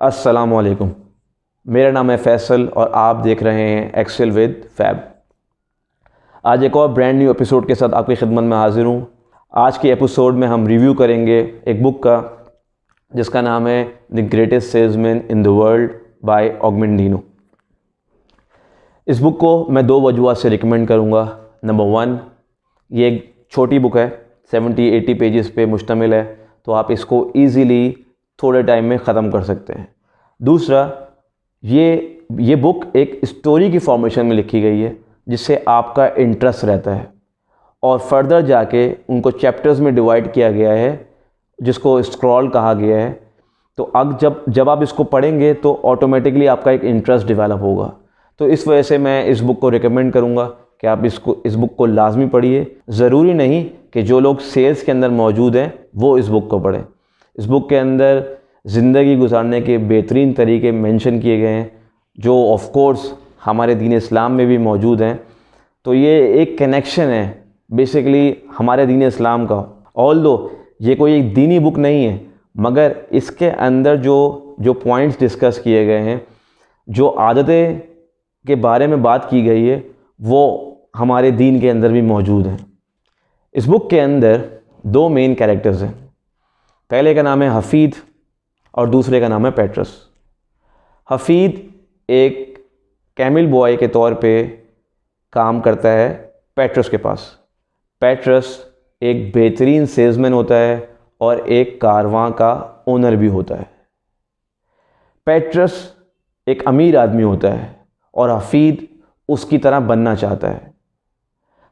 अस्सलामुअलैकुम। मेरा नाम है फैसल और आप देख रहे हैं एक्सेल विद फैब। आज एक और ब्रांड न्यू एपिसोड के साथ आपकी खिदमत में हाजिर हूँ। आज के एपिसोड में हम रिव्यू करेंगे एक बुक का जिसका नाम है the greatest salesman in the world by Og Mandino. इस बुक को मैं दो वजूहात से रिकमेंड करूँगा। नंबर 1, ये एक छोटी बुक है, 70-80 पेजेस पे मुश्तमिल है, तो आप इसको ईज़िली थोड़े टाइम में ख़त्म कर सकते हैं। दूसरा, ये बुक एक स्टोरी की फॉर्मेशन में लिखी गई है जिससे आपका इंटरेस्ट रहता है और फर्दर जाके उनको चैप्टर्स में डिवाइड किया गया है जिसको स्क्रॉल कहा गया है। तो अब जब आप इसको पढ़ेंगे तो ऑटोमेटिकली आपका एक इंटरेस्ट डेवलप होगा। तो इस वजह से मैं इस बुक को रिकमेंड करूँगा कि आप इस बुक को लाजमी पढ़िए। ज़रूरी नहीं कि जो लोग सेल्स के अंदर मौजूद हैं वो इस बुक को पढ़ें। इस बुक के अंदर ज़िंदगी गुजारने के बेहतरीन तरीके मेंशन किए गए हैं जो ऑफ कोर्स हमारे दीन इस्लाम में भी मौजूद हैं। तो ये एक कनेक्शन है बेसिकली हमारे दीन इस्लाम का। ऑल्दो ये कोई एक दीनी बुक नहीं है, मगर इसके अंदर जो पॉइंट्स डिस्कस किए गए हैं, जो आदतें के बारे में बात की गई है, वो हमारे दीन के अंदर भी मौजूद हैं। इस बुक के अंदर दो मेन कैरेक्टर्स हैं। पहले का नाम है हफीद और दूसरे का नाम है पेट्रस। हफीद एक कैमिल बॉय के तौर पे काम करता है पेट्रस के पास। पेट्रस एक बेहतरीन सेल्समैन होता है और एक कारवां का ओनर भी होता है। पेट्रस एक अमीर आदमी होता है और हफीद उसकी तरह बनना चाहता है।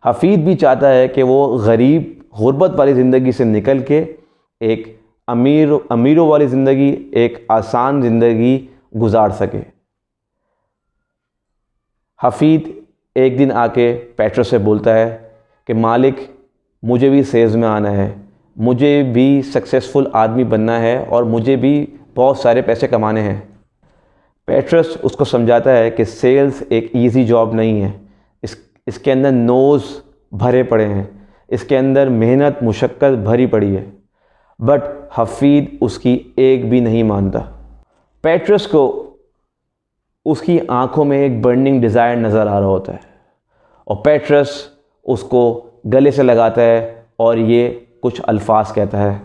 हफीद भी चाहता है कि वो गरीब गुर्बत वाली ज़िंदगी से निकल के एक अमीरों वाली ज़िंदगी, एक आसान ज़िंदगी गुजार सके। हफीद एक दिन आके पेट्रस से बोलता है कि मालिक, मुझे भी सेल्स में आना है, मुझे भी सक्सेसफुल आदमी बनना है और मुझे भी बहुत सारे पैसे कमाने हैं। पेट्रस उसको समझाता है कि सेल्स एक इजी जॉब नहीं है, इसके अंदर नोज़ भरे पड़े हैं, इसके अंदर मेहनत मुशक्क़त भरी पड़ी है। बट हफीद उसकी एक भी नहीं मानता। पेट्रस को उसकी आंखों में एक बर्निंग डिज़ायर नज़र आ रहा होता है और पेट्रस उसको गले से लगाता है और ये कुछ अल्फाज कहता है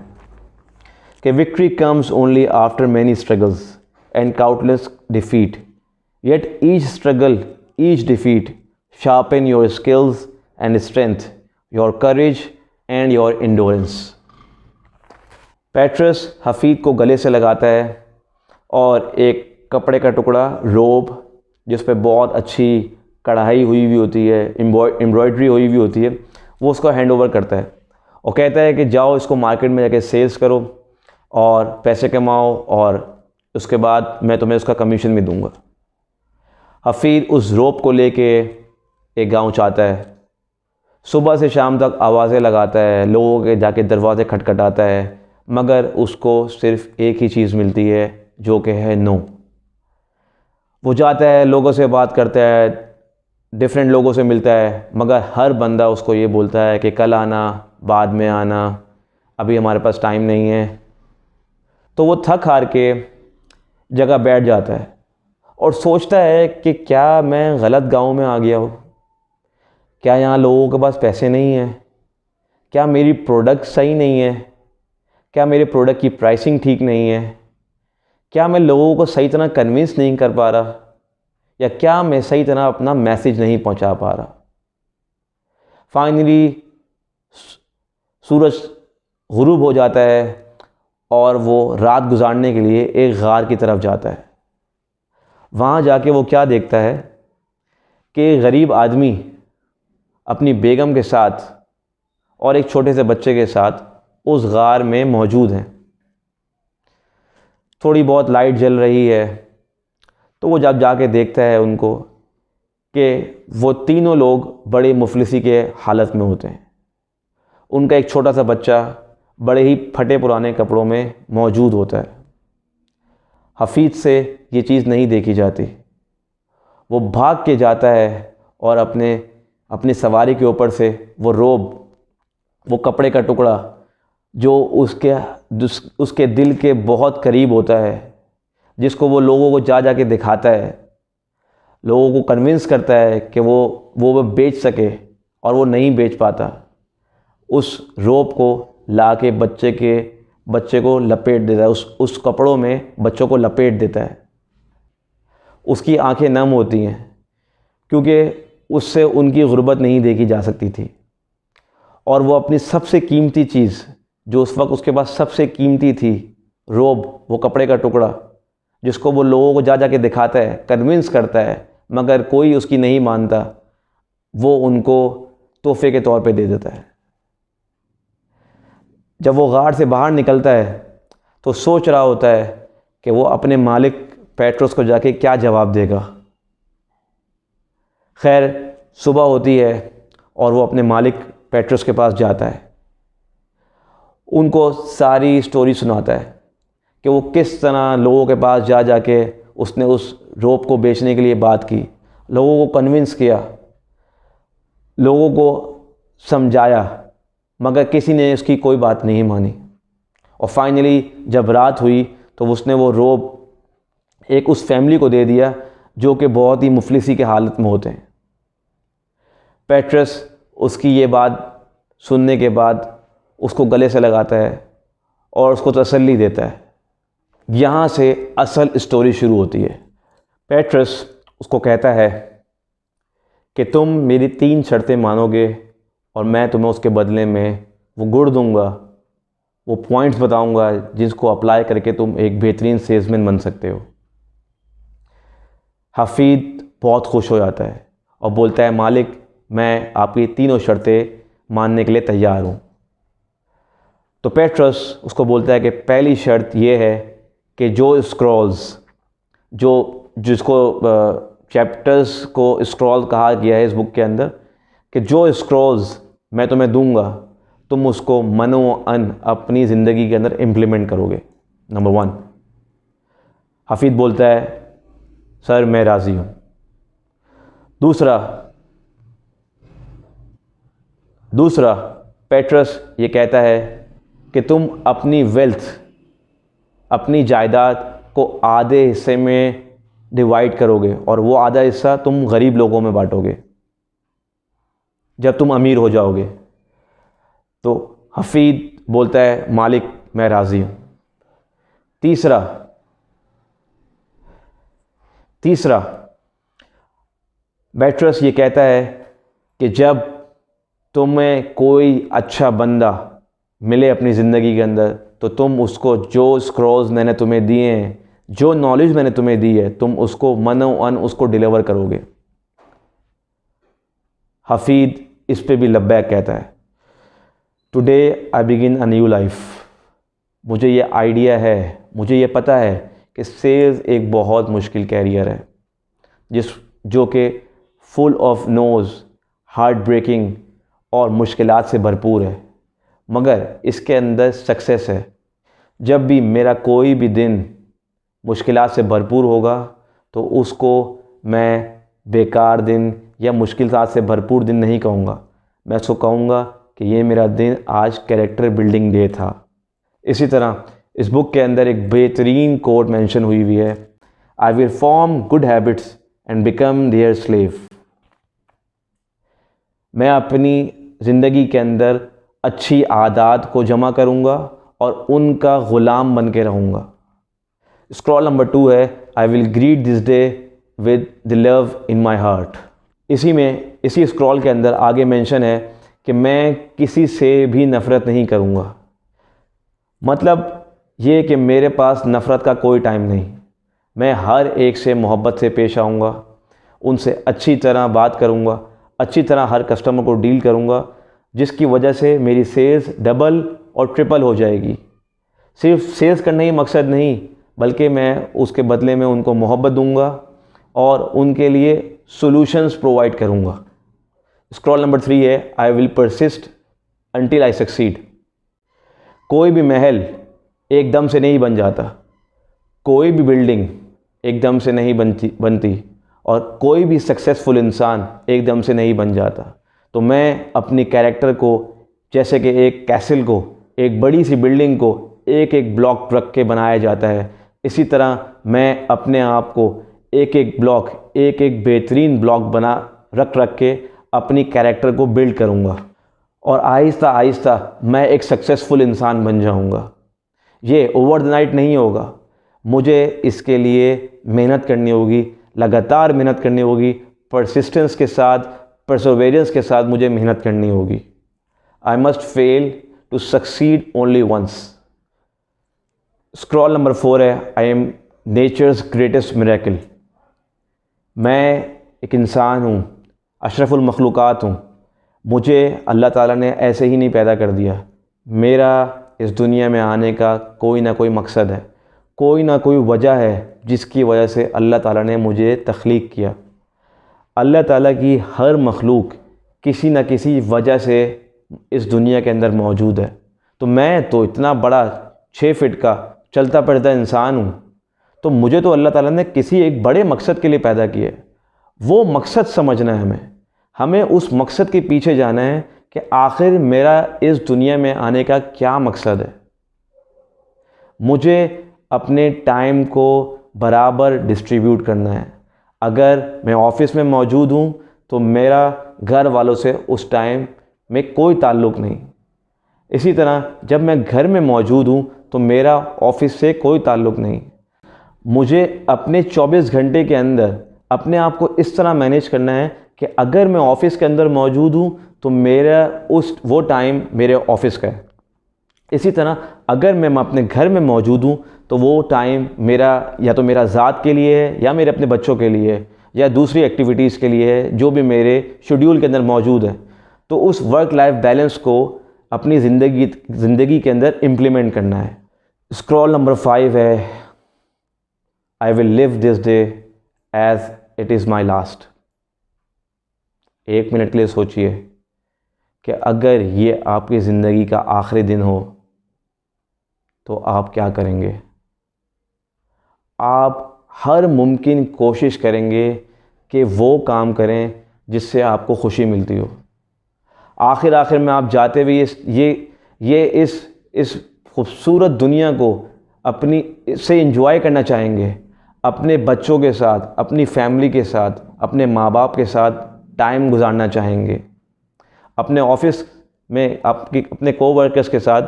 कि victory comes only after many struggles and countless defeat, yet each struggle, each defeat sharpen your skills and strength, your courage and your endurance. Pathros Hafid को गले से लगाता है और एक कपड़े का टुकड़ा, रोब, जिस पे बहुत अच्छी कढ़ाई हुई हुई होती है, एम्ब्रॉयडरी हुई हुई होती है, वो उसको हैंड ओवर करता है और कहता है कि जाओ इसको मार्केट में जाके सेल्स करो और पैसे कमाओ और उसके बाद मैं तुम्हें उसका कमीशन भी दूंगा। हफीद उस रोब को लेके एक गांव चाहता है, सुबह से शाम तक आवाज़ें लगाता है, लोगों के जाके दरवाजे खटखटाता है, मगर उसको सिर्फ़ एक ही चीज़ मिलती है जो कि है नो। वो जाता है, लोगों से बात करता है, डिफरेंट लोगों से मिलता है, मगर हर बंदा उसको ये बोलता है कि कल आना, बाद में आना, अभी हमारे पास टाइम नहीं है। तो वो थक हार के जगह बैठ जाता है और सोचता है कि क्या मैं गलत गांव में आ गया हूँ? क्या यहाँ लोगों के पास पैसे नहीं हैं? क्या मेरी प्रोडक्ट सही नहीं है? क्या मेरे प्रोडक्ट की प्राइसिंग ठीक नहीं है? क्या मैं लोगों को सही तरह कन्विंस नहीं कर पा रहा? या क्या मैं सही तरह अपना मैसेज नहीं पहुंचा पा रहा? फाइनली सूरज गुरूब हो जाता है और वो रात गुजारने के लिए एक गार की तरफ जाता है। वहाँ जाके वो क्या देखता है कि गरीब आदमी अपनी बेगम के साथ और एक छोटे से बच्चे के साथ उस गार में मौजूद हैं। थोड़ी बहुत लाइट जल रही है, तो वो जब जाके देखता है उनको कि वो तीनों लोग बड़े मुफलिसी के हालत में होते हैं। उनका एक छोटा सा बच्चा बड़े ही फटे पुराने कपड़ों में मौजूद होता है। हफीद से ये चीज़ नहीं देखी जाती। वो भाग के जाता है और अपनी सवारी के ऊपर से वो रोब, वो कपड़े का टुकड़ा जो उसके दिल के बहुत करीब होता है, जिसको वो लोगों को जा के दिखाता है, लोगों को कन्विंस करता है कि वो बेच सके और वो नहीं बेच पाता। उस रोप को ला के बच्चे को लपेट देता है, उस कपड़ों में बच्चों को लपेट देता है। उसकी आंखें नम होती हैं क्योंकि उससे उनकी गुर्बत नहीं देखी जा सकती थी, और वो अपनी सबसे कीमती चीज़, जो उस वक्त उसके पास सबसे कीमती थी, रोब, वो कपड़े का टुकड़ा, जिसको वो लोगों को जा के दिखाता है, कन्विंस करता है, मगर कोई उसकी नहीं मानता, वो उनको तोहफे के तौर पे दे देता है। जब वो गार्ड से बाहर निकलता है तो सोच रहा होता है कि वो अपने मालिक पेट्रोस को जाके क्या जवाब देगा। खैर, सुबह होती है और वो अपने मालिक पेट्रोस के पास जाता है, उनको सारी स्टोरी सुनाता है कि वो किस तरह लोगों के पास जाके उसने उस रोप को बेचने के लिए बात की, लोगों को कन्विंस किया, लोगों को समझाया, मगर किसी ने उसकी कोई बात नहीं मानी। और फाइनली जब रात हुई तो उसने वो रोप एक उस फैमिली को दे दिया जो कि बहुत ही मुफलिसी के हालत में होते हैं। पेट्रस उसकी ये बात सुनने के बाद उसको गले से लगाता है और उसको तसल्ली देता है। यहाँ से असल स्टोरी शुरू होती है। पेट्रस उसको कहता है कि तुम मेरी 3 शर्तें मानोगे और मैं तुम्हें उसके बदले में वो गुड़ दूंगा, वो पॉइंट्स बताऊंगा जिसको अप्लाई करके तुम एक बेहतरीन सेल्समैन बन सकते हो। हफीद बहुत खुश हो जाता है और बोलता है, मालिक, मैं आपकी 3 शर्तें मानने के लिए तैयार हूँ। तो पेट्रस उसको बोलता है कि पहली शर्त ये है कि जो स्क्रॉल्स, जिसको चैप्टर्स को स्क्रॉल कहा गया है इस बुक के अंदर, कि जो स्क्रॉल्स मैं तुम्हें दूंगा तुम उसको मनो अन अपनी ज़िंदगी के अंदर इम्प्लीमेंट करोगे। नंबर 1। हफीद बोलता है, सर मैं राज़ी हूँ। दूसरा पेट्रस ये कहता है कि तुम अपनी वेल्थ, अपनी जायदाद को आधे हिस्से में डिवाइड करोगे और वो आधा हिस्सा तुम गरीब लोगों में बांटोगे जब तुम अमीर हो जाओगे। तो हफीद बोलता है, मालिक मैं राज़ी हूँ। तीसरा पेट्रस ये कहता है कि जब तुम्हें कोई अच्छा बंदा मिले अपनी ज़िंदगी के अंदर तो तुम उसको जो स्क्रॉल्स मैंने तुम्हें दिए हैं, जो नॉलेज मैंने तुम्हें दी है, तुम उसको मनो अन उसको डिलीवर करोगे। हफीद इस पे भी लब्बैक कहता है। Today I begin a new life. मुझे ये आइडिया है, मुझे ये पता है कि सेल्स एक बहुत मुश्किल कैरियर है जो कि full of noes, heartbreaking और मुश्किलात से भरपूर है, मगर इसके अंदर सक्सेस है। जब भी मेरा कोई भी दिन मुश्किलात से भरपूर होगा तो उसको मैं बेकार दिन या मुश्किलात से भरपूर दिन नहीं कहूँगा, मैं उसको कहूँगा कि ये मेरा दिन आज कैरेक्टर बिल्डिंग डे था। इसी तरह इस बुक के अंदर एक बेहतरीन कोट मेंशन हुई है, I will form good habits and become their slave. मैं अपनी ज़िंदगी के अंदर अच्छी आदत को जमा करूँगा और उनका ग़ुलाम बन के रहूँगा। स्क्रॉल नंबर 2 है, I will greet this day with the love in my heart. इसी स्क्रॉल के अंदर आगे मेंशन है कि मैं किसी से भी नफ़रत नहीं करूँगा। मतलब ये कि मेरे पास नफ़रत का कोई टाइम नहीं, मैं हर एक से मोहब्बत से पेश आऊँगा, उनसे अच्छी तरह बात करूँगा, अच्छी तरह हर कस्टमर को डील करूँगा, जिसकी वजह से मेरी सेल्स डबल और ट्रिपल हो जाएगी। सिर्फ सेल्स करना ही मकसद नहीं, बल्कि मैं उसके बदले में उनको मोहब्बत दूंगा और उनके लिए सॉल्यूशंस प्रोवाइड करूंगा। स्क्रॉल नंबर 3 है, I will persist until I succeed. कोई भी महल एकदम से नहीं बन जाता, कोई भी बिल्डिंग एकदम से नहीं बनती और कोई भी सक्सेसफुल इंसान एकदम से नहीं बन जाता। तो मैं अपनी कैरेक्टर को, जैसे कि एक कैसल को, एक बड़ी सी बिल्डिंग को एक एक ब्लॉक रख के बनाया जाता है, इसी तरह मैं अपने आप को एक एक बेहतरीन ब्लॉक बना रख के अपनी कैरेक्टर को बिल्ड करूँगा और आहिस्ता आहिस्ता मैं एक सक्सेसफुल इंसान बन जाऊँगा। ये ओवर द नाइट नहीं होगा, मुझे इसके लिए मेहनत करनी होगी, लगातार मेहनत करनी होगी, परसिस्टेंस के साथ, परसोवेरेंस के साथ मुझे मेहनत करनी होगी। I must fail to succeed only once. Scroll number 4 है, I am nature's greatest miracle. मैं एक इंसान हूँ, अशरफुल मखलूक़ात हूँ। मुझे अल्लाह ताला ने ऐसे ही नहीं पैदा कर दिया। मेरा इस दुनिया में आने का कोई ना कोई मकसद है, कोई ना कोई वजह है जिसकी वजह से अल्लाह ताला ने मुझे तख्लीक किया। अल्लाह ताला की हर मखलूक किसी न किसी वजह से इस दुनिया के अंदर मौजूद है। तो मैं तो इतना बड़ा 6 फीट का चलता फिरता इंसान हूँ, तो मुझे तो अल्लाह ताला ने किसी एक बड़े मकसद के लिए पैदा किया है। वो मकसद समझना है, हमें उस मकसद के पीछे जाना है कि आखिर मेरा इस दुनिया में आने का क्या मकसद है। मुझे अपने टाइम को बराबर डिस्ट्रीब्यूट करना है। अगर मैं ऑफ़िस में मौजूद हूँ तो मेरा घर वालों से उस टाइम में कोई ताल्लुक़ नहीं। इसी तरह जब मैं घर में मौजूद हूँ तो मेरा ऑफ़िस से कोई ताल्लुक़ नहीं। मुझे अपने 24 घंटे के अंदर अपने आप को इस तरह मैनेज करना है कि अगर मैं ऑफ़िस के अंदर मौजूद हूँ तो मेरा वो टाइम मेरे ऑफ़िस का है। इसी तरह अगर मैं अपने घर में मौजूद हूँ तो वो टाइम मेरा या तो मेरा ज़ात के लिए है, या मेरे अपने बच्चों के लिए है, या दूसरी एक्टिविटीज़ के लिए है जो भी मेरे शेड्यूल के अंदर मौजूद है। तो उस वर्क लाइफ बैलेंस को अपनी ज़िंदगी के अंदर इम्प्लीमेंट करना है। स्क्रॉल नंबर 5 है, I will live this day as it is my last. 1 minute के लिए सोचिए कि अगर ये आपकी ज़िंदगी का आखिरी दिन हो तो आप क्या करेंगे। आप हर मुमकिन कोशिश करेंगे कि वो काम करें जिससे आपको खुशी मिलती हो। आखिर में आप जाते हुए इस खूबसूरत दुनिया को अपनी से एंजॉय करना चाहेंगे, अपने बच्चों के साथ, अपनी फैमिली के साथ, अपने माँ बाप के साथ टाइम गुजारना चाहेंगे, अपने ऑफ़िस में अपने कोवर्कर्स के साथ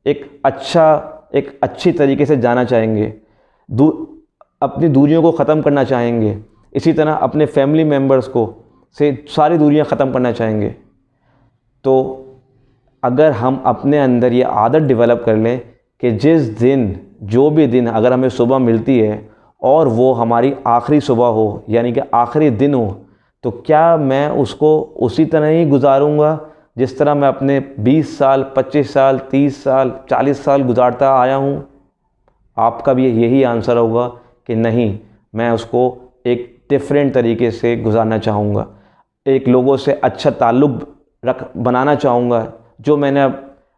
एक अच्छी तरीके से जाना चाहेंगे, अपनी दूरियों को ख़त्म करना चाहेंगे। इसी तरह अपने फैमिली मेम्बर्स से सारी दूरियां ख़त्म करना चाहेंगे। तो अगर हम अपने अंदर ये आदत डेवलप कर लें कि जो भी दिन अगर हमें सुबह मिलती है और वो हमारी आखिरी सुबह हो, यानी कि आखिरी दिन हो, तो क्या मैं उसको उसी तरह ही गुजारूंगा जिस तरह मैं अपने 20 साल, 25 साल, 30 साल, 40 साल गुजारता आया हूँ? आपका भी यही आंसर होगा कि नहीं, मैं उसको एक डिफरेंट तरीके से गुजारना चाहूँगा। एक लोगों से अच्छा ताल्लुक़ बनाना चाहूँगा जो मैंने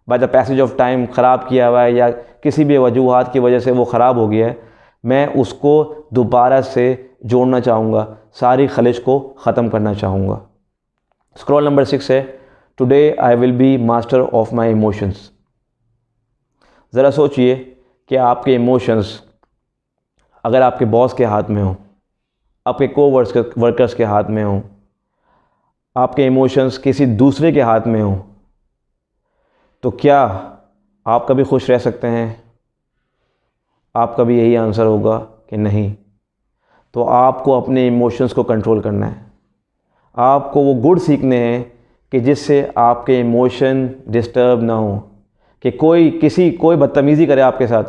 by the passage of time ख़राब किया हुआ है या किसी भी वजूहात की वजह से वो ख़राब हो गया है, मैं उसको दोबारा से जोड़ना चाहूँगा, सारी खलिश को ख़त्म करना चाहूँगा। स्क्रॉल नंबर 6 है, today I will be master of my emotions. ज़रा सोचिए कि आपके इमोशंस अगर आपके बॉस के हाथ में हो, आपके वर्कर्स के हाथ में हो, आपके इमोशंस किसी दूसरे के हाथ में हो, तो क्या आप कभी खुश रह सकते हैं? आपका भी यही आंसर होगा कि नहीं। तो आपको अपने इमोशंस को कंट्रोल करना है। आपको वो गुण सीखने हैं कि जिससे आपके इमोशन डिस्टर्ब ना हो। कि कोई बदतमीज़ी करे आपके साथ,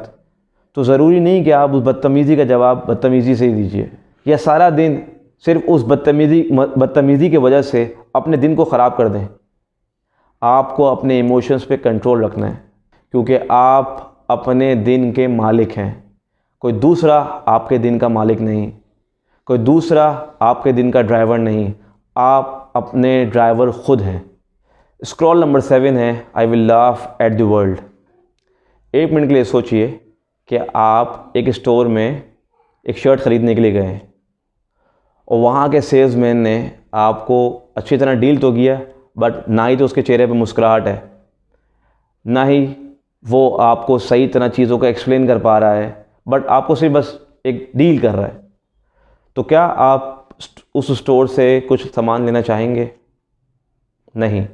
तो ज़रूरी नहीं कि आप उस बदतमीज़ी का जवाब बदतमीज़ी से ही दीजिए, या सारा दिन सिर्फ उस बदतमीज़ी की वजह से अपने दिन को ख़राब कर दें। आपको अपने इमोशंस पे कंट्रोल रखना है, क्योंकि आप अपने दिन के मालिक हैं। कोई दूसरा आपके दिन का मालिक नहीं, कोई दूसरा आपके दिन का ड्राइवर नहीं, आप अपने ड्राइवर ख़ुद हैं। स्क्रॉल नंबर 7 है, I will laugh at the world. 1 minute के लिए सोचिए कि आप एक स्टोर में एक शर्ट ख़रीदने के लिए गए हैं और वहाँ के सेल्समैन ने आपको अच्छी तरह डील तो किया, बट ना ही तो उसके चेहरे पे मुस्कुराहट है, ना ही वो आपको सही तरह चीज़ों को एक्सप्लेन कर पा रहा है, बट आपको सिर्फ बस एक डील कर रहा है। तो क्या आप उस स्टोर से कुछ सामान लेना चाहेंगे? नहीं।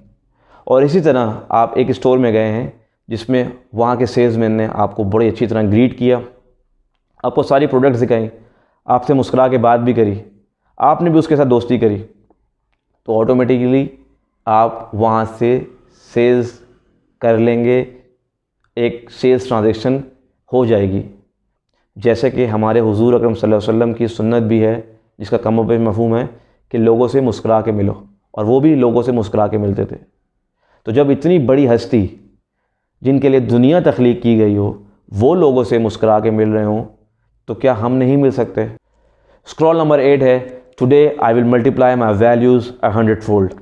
और इसी तरह आप एक स्टोर में गए हैं जिसमें वहाँ के सेल्समैन ने आपको बड़ी अच्छी तरह ग्रीट किया, आपको सारी प्रोडक्ट्स दिखाई, आपसे मुस्कुरा के बात भी करी, आपने भी उसके साथ दोस्ती करी, तो ऑटोमेटिकली आप वहाँ से सेल्स कर लेंगे, एक सेल्स ट्रांजैक्शन हो जाएगी। जैसे कि हमारे हुजूर अकरम सल्लल्लाहु अलैहि वसल्लम की सुन्नत भी है, जिसका कम पे मफ़हूम है कि लोगों से मुस्कुरा के मिलो, और वो भी लोगों से मुस्कुरा के मिलते थे। तो जब इतनी बड़ी हस्ती जिनके लिए दुनिया तख्लीक की गई हो वो लोगों से मुस्कुरा के मिल रहे हों, तो क्या हम नहीं मिल सकते? स्क्रॉल नंबर 8 है, today I will multiply my values 100-fold।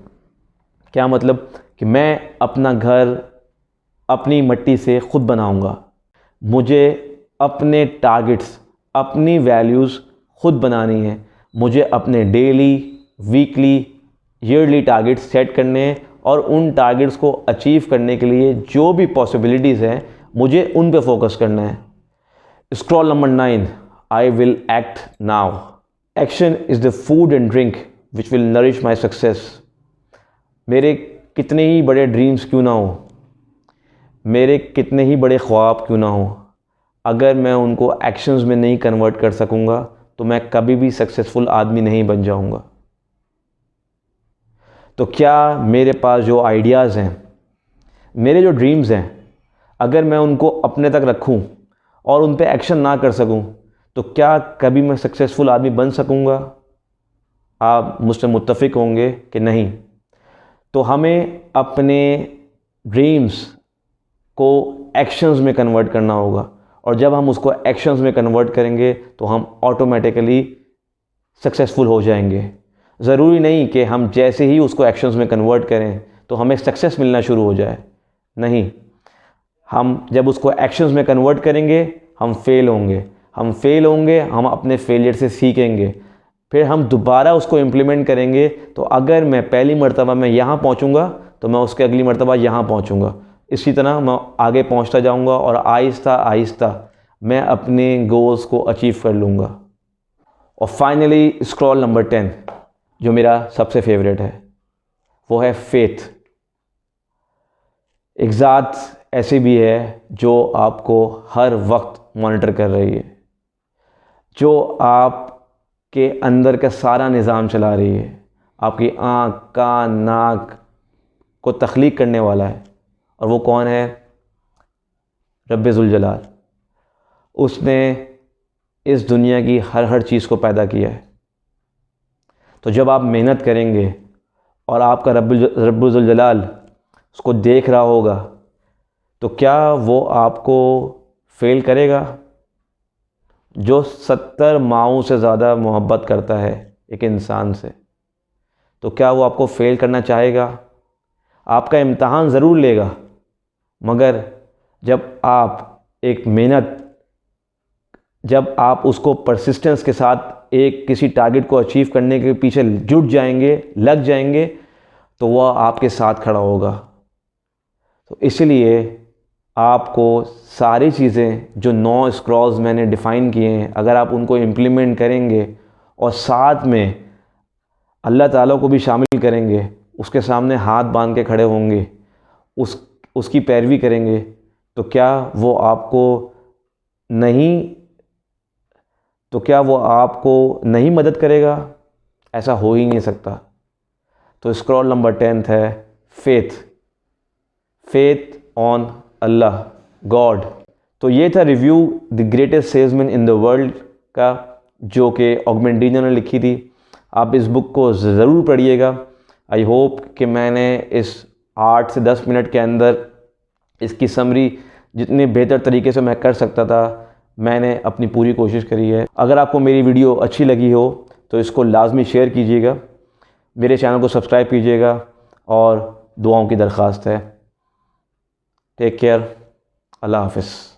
क्या मतलब कि मैं अपना घर अपनी मिट्टी से ख़ुद बनाऊंगा। मुझे अपने टारगेट्स, अपनी वैल्यूज़ ख़ुद बनानी है। मुझे अपने daily, weekly, yearly targets set करने हैं, और उन टारगेट्स को अचीव करने के लिए जो भी पॉसिबिलिटीज़ हैं मुझे उन पे फोकस करना है। Scroll number 9, I will act now. Action is the food and drink which will nourish my success. मेरे कितने ही बड़े ड्रीम्स क्यों ना हो, मेरे कितने ही बड़े ख्वाब क्यों ना हो, अगर मैं उनको एक्शंस में नहीं कन्वर्ट कर सकूँगा तो मैं कभी भी सक्सेसफुल आदमी नहीं बन जाऊँगा। तो क्या मेरे पास जो आइडियाज़ हैं, मेरे जो ड्रीम्स हैं, अगर मैं उनको अपने तक रखूं और उन पे एक्शन ना कर सकूं तो क्या कभी मैं सक्सेसफुल आदमी बन सकूंगा? आप मुझसे मुत्तफ़िक होंगे कि नहीं। तो हमें अपने ड्रीम्स को एक्शंस में कन्वर्ट करना होगा, और जब हम उसको एक्शंस में कन्वर्ट करेंगे तो हम ऑटोमेटिकली सक्सेसफुल हो जाएंगे। ज़रूरी नहीं कि हम जैसे ही उसको एक्शंस में कन्वर्ट करें तो हमें सक्सेस मिलना शुरू हो जाए। नहीं, हम जब उसको एक्शंस में कन्वर्ट करेंगे हम फेल होंगे, हम अपने फेलियर से सीखेंगे, फिर हम दोबारा उसको इम्प्लीमेंट करेंगे। तो अगर मैं पहली मर्तबा मैं यहाँ पहुँचूँगा तो मैं उसके अगली मर्तबा यहाँ पहुँचूँगा, इसी तरह मैं आगे पहुँचता जाऊँगा और आहिस्ता आहिस्ता मैं अपने गोल्स को अचीव कर लूँगा। और फाइनली स्क्रॉल नंबर 10 जो मेरा सबसे फेवरेट है, वो है फेथ। एक ज़ात ऐसी भी है जो आपको हर वक्त मॉनिटर कर रही है, जो आपके अंदर का सारा निज़ाम चला रही है, आपकी आँख, कान, नाक को तख्लीक करने वाला है। और वो कौन है? रब्बे ज़ुल जलाल। उसने इस दुनिया की हर चीज़ को पैदा किया है। तो जब आप मेहनत करेंगे और आपका रब्बुल ज़ुल जलाल उसको देख रहा होगा तो क्या वो आपको फेल करेगा? जो 70 माओं से ज़्यादा मोहब्बत करता है एक इंसान से, तो क्या वो आपको फेल करना चाहेगा? आपका इम्तहान ज़रूर लेगा, मगर जब आप एक मेहनत, जब आप उसको परसिस्टेंस के साथ एक किसी टारगेट को अचीव करने के पीछे जुट जाएंगे, लग जाएंगे, तो वह आपके साथ खड़ा होगा। तो इसलिए आपको सारी चीज़ें जो 9 स्क्रॉल्स मैंने डिफ़ाइन किए हैं, अगर आप उनको इम्प्लीमेंट करेंगे और साथ में अल्लाह ताला को भी शामिल करेंगे, उसके सामने हाथ बांध के खड़े होंगे, उसकी पैरवी करेंगे, तो क्या वो आपको नहीं मदद करेगा? ऐसा हो ही नहीं सकता। तो स्क्रॉल नंबर 10 है फेथ ऑन अल्लाह, गॉड। तो ये था review the greatest salesman in the world का, जो कि ऑगमेंटिनो ने लिखी थी। आप इस बुक को ज़रूर पढ़िएगा। आई होप कि मैंने इस 8 से 10 मिनट के अंदर इसकी समरी जितने बेहतर तरीके से मैं कर सकता था, मैंने अपनी पूरी कोशिश करी है। अगर आपको मेरी वीडियो अच्छी लगी हो तो इसको लाजमी शेयर कीजिएगा, मेरे चैनल को सब्सक्राइब कीजिएगा, और दुआओं की दरख्वास्त है। टेक केयर, अल्लाह हाफ़िज़।